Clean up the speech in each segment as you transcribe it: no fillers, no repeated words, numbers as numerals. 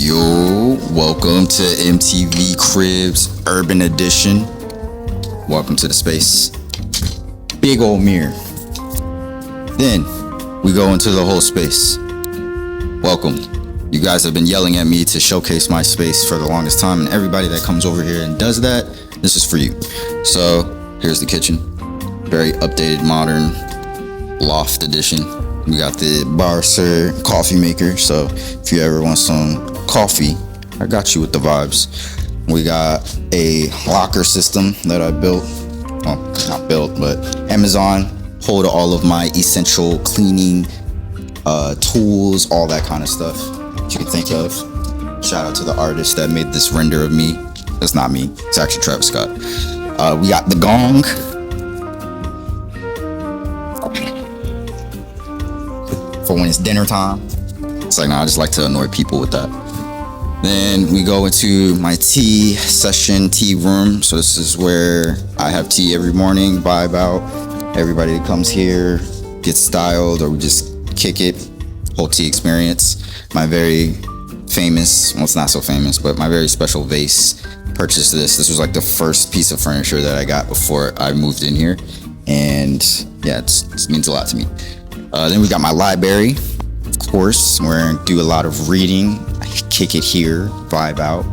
Yo, welcome to MTV Cribs Urban Edition. Welcome to the space. Big old mirror. Then we go into the whole space. Welcome. You guys have been yelling at me to showcase my space for the longest time, and everybody that comes over here and does that, this is for you. So here's the kitchen. Very updated, modern Loft edition. We got the bar sir coffee maker, so if you ever want some coffee, I got you with the vibes. We got a locker system that I built. Well, not built, but Amazon. Hold all of my essential cleaning tools, all that kind of stuff that you can think of. Shout out to the artist that made this render of me. That's not me. It's actually Travis Scott. We got the gong. For when it's dinner time. It's like, I just like to annoy people with that. Then we go into my tea session, tea room. So this is where I have tea every morning, vibe out. Everybody that comes here gets styled, or we just kick it. Whole tea experience. My very famous, well, it's not so famous, but my very special vase. Purchased this. This was like the first piece of furniture that I got before I moved in here. And yeah, it means a lot to me. Then we got my library, of course, where I do a lot of reading. I kick it here, vibe out.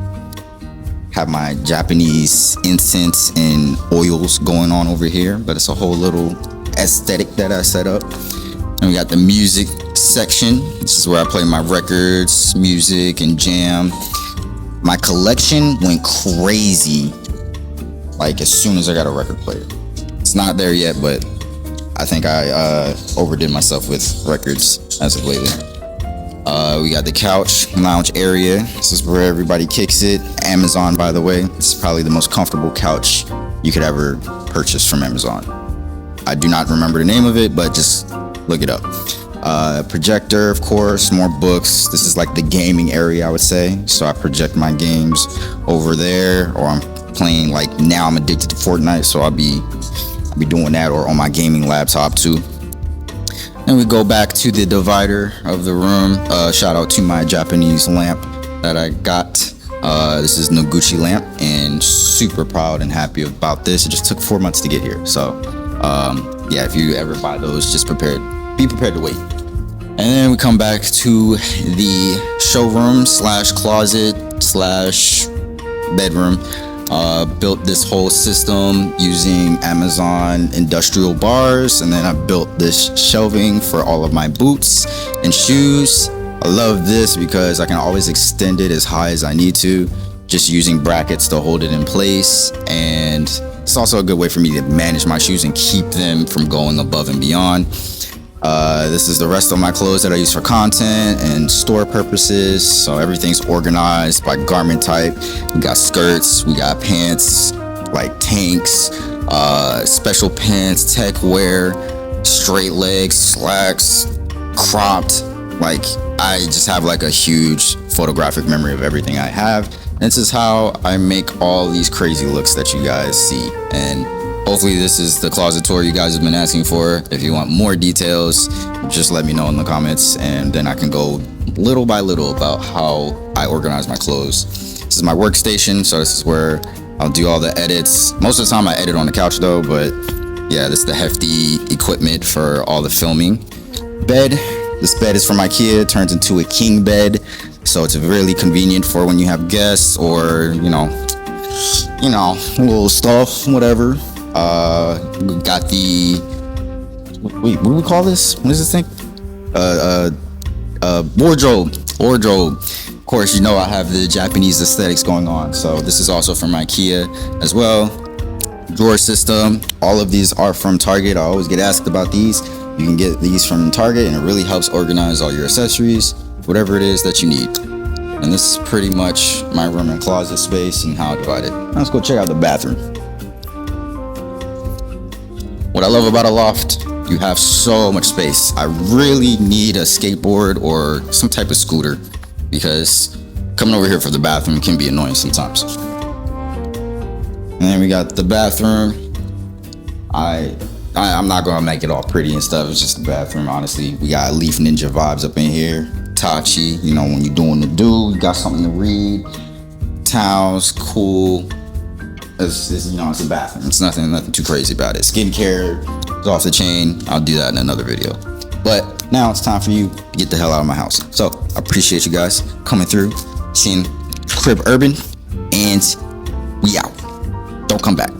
Have my Japanese incense and oils going on over here, but it's a whole little aesthetic that I set up. And we got the music section. This is where I play my records, music, and jam. My collection went crazy, like as soon as I got a record player. It's not there yet, but I think I overdid myself with records as of lately. We got the couch lounge area. This is where everybody kicks it. Amazon, by the way. This is probably the most comfortable couch you could ever purchase from Amazon. I do not remember the name of it, but just look it up. Projector, of course, more books. This is like the gaming area, I would say. So I project my games over there, or I'm playing, like now I'm addicted to Fortnite, so I'll be doing that, or on my gaming laptop too. And we go back to the divider of the room. Shout out to my Japanese lamp that I got. This is Noguchi lamp, and super proud and happy about this. It just took 4 months to get here. So yeah, if you ever buy those, just be prepared to wait. And then we come back to the showroom / closet / bedroom. Built this whole system using Amazon industrial bars, and then I built this shelving for all of my boots and shoes. I love this because I can always extend it as high as I need to, just using brackets to hold it in place. And it's also a good way for me to manage my shoes and keep them from going above and beyond. This is the rest of my clothes that I use for content and store purposes. So everything's organized by garment type. We got skirts, we got pants, like tanks, special pants, tech wear, straight legs, slacks, cropped. Like, I just have like a huge photographic memory of everything I have. And this is how I make all these crazy looks that you guys see. And hopefully this is the closet tour you guys have been asking for. If you want more details, just let me know in the comments, and then I can go little by little about how I organize my clothes. This is my workstation, so this is where I'll do all the edits. Most of the time I edit on the couch though, but yeah, this is the hefty equipment for all the filming. Bed. This bed is from IKEA. It turns into a king bed, so it's really convenient for when you have guests, or you know, little stuff, whatever. We got the, wait, what do we call this? What is this thing? Wardrobe. Of course, you know I have the Japanese aesthetics going on, so this is also from IKEA as well. Drawer system. All of these are from Target. I always get asked about these. You can get these from Target, and it really helps organize all your accessories, whatever it is that you need. And this is pretty much my room and closet space and how I divide it. Now let's go check out the bathroom. What I love about a loft, you have so much space. I really need a skateboard or some type of scooter, because coming over here for the bathroom can be annoying sometimes. And then we got the bathroom. I'm not gonna make it all pretty and stuff. It's just the bathroom, honestly. We got Leaf Ninja vibes up in here. Hitachi, you know, when you're doing the do, you got something to read. Towels, cool. It's you know, it's a bathroom. It's nothing too crazy about it. Skincare is off the chain. I'll do that in another video. But now it's time for you to get the hell out of my house. So I appreciate you guys coming through, seeing Crib Urban, and we out. Don't come back.